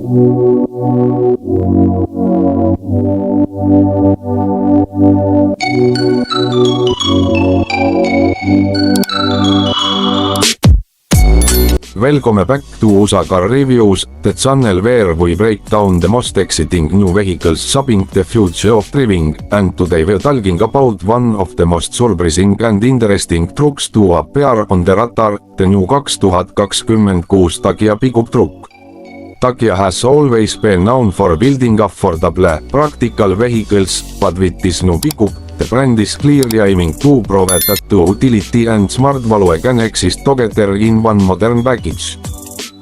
Welcome back to USA Car Reviews, the channel where we break down the most exciting new vehicles shaping the future of driving, and today we're talking about one of the most surprising and interesting trucks to appear on the radar, the new 2026 Tacgia pickup truck. Tacgia has always been known for building affordable, practical vehicles, but with this new pickup, the brand is clearly aiming to prove that utility and smart value can exist together in one modern package.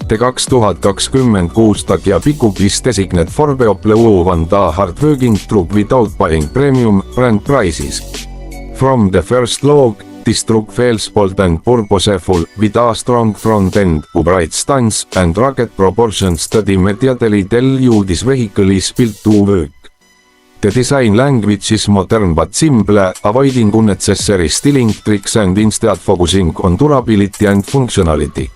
The 2026 Tacgia pickup is designated for people and a hard-working truck without buying premium brand prices. From the first look, this truck feels bold and purposeful, with a strong front end, upright stance, and rugged proportions that immediately tell you this vehicle is built to work. The design language is modern but simple, avoiding unnecessary styling tricks and instead focusing on durability and functionality.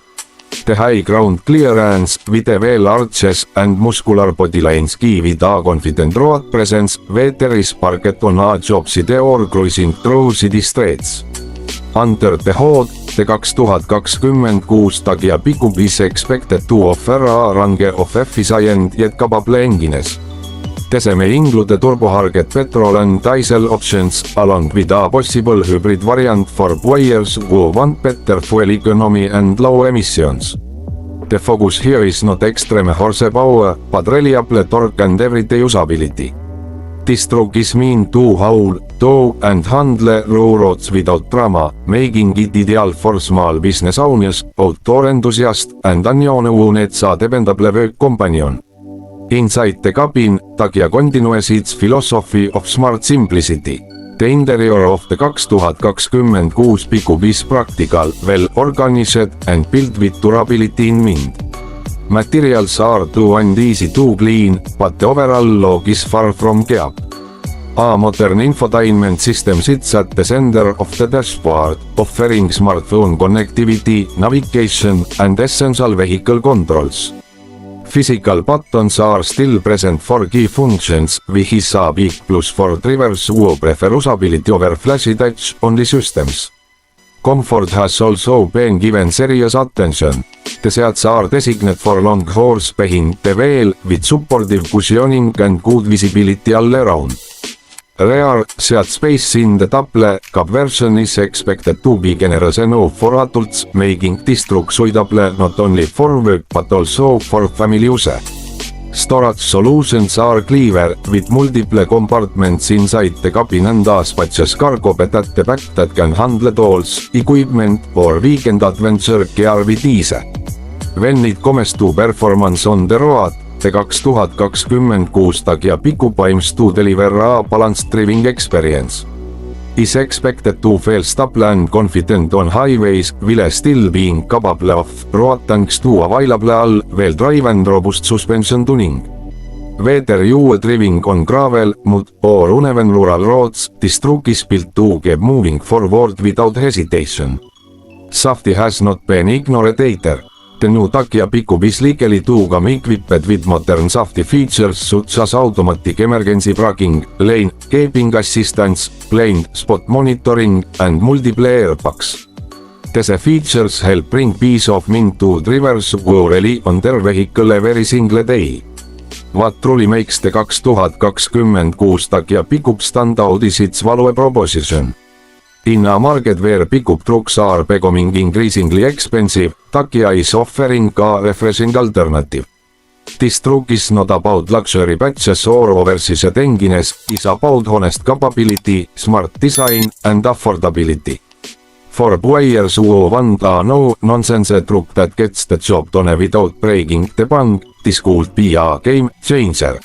The high ground clearance, with the wheel arches and muscular body lines give it a confident road presence, whether is parked on a job site or cruising through city streets. Under the hood, the 2026 Tacgia pickup is expected to offer a range of efficient yet capable engines. This may include turbo-harget petrol and diesel options, along with a possible hybrid variant for buyers who want better fuel economy and low emissions. The focus here is not extreme horsepower, but reliable torque and everyday usability. This truck is meant to haul, tow and handle roads without drama, making it ideal for small business owners, outdoor enthusiasts, and anyone who needs a dependable work companion. Inside the cabin, Tacgia continues its philosophy of smart simplicity. The interior of the 2026 pickup is practical, well organized, and built with durability in mind. Materials are tough and easy to clean, but the overall look is far from cheap. A modern infotainment system sits at the center of the dashboard, offering smartphone connectivity, navigation, and essential vehicle controls. Physical buttons are still present for key functions, which is a big plus for drivers who prefer usability over flashy touch-only systems. Comfort has also been given serious attention. The seats are designated for long horse behind the wheel, with supportive cushioning and good visibility all around. Rear seat space in the double cab version is expected to be generous enough for adults, making this truck suitable not only for work but also for family use. Storage solutions are clever, with multiple compartments inside the cabin and a spacious cargo bed at the back that can handle tools, equipment, or weekend adventure gear with ease. When it comes to performance on the road, the 2026 Tacgia pickup aims to deliver a balanced driving experience. Is expected to feel stable and confident on highways while still being capable of road thanks to available all-wheel drive and robust suspension tuning. Whether you are driving on gravel, mud, or uneven rural roads, this truck is built to keep moving forward without hesitation. Safety has not been ignored either. The new Tacgia pickup is legally to come equipped with modern safety features such as automatic emergency braking, lane keeping assistance, blind spot monitoring, and multiple airbags. These features help bring peace of mind to drivers who rely on their vehicle every single day. What truly makes the 2026 Tacgia pickup stand out is its value proposition. In a market where pickup trucks are becoming increasingly expensive, Tacgia is offering a refreshing alternative. This truck is not about luxury badges or oversized engines, it's about honest capability, smart design, and affordability. For buyers who want a no-nonsense truck that gets the job done without breaking the bank, this could be a game changer.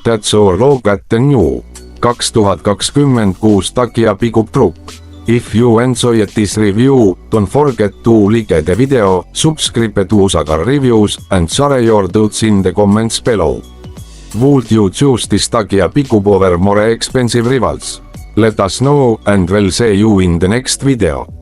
That's our look at the new 2026 Tacgia pickup truck. If you enjoyed this review, don't forget to like the video, subscribe to USA Car Reviews, and share your thoughts in the comments below. Would you choose this Tacgia pickup over more expensive rivals? Let us know, and we'll see you in the next video.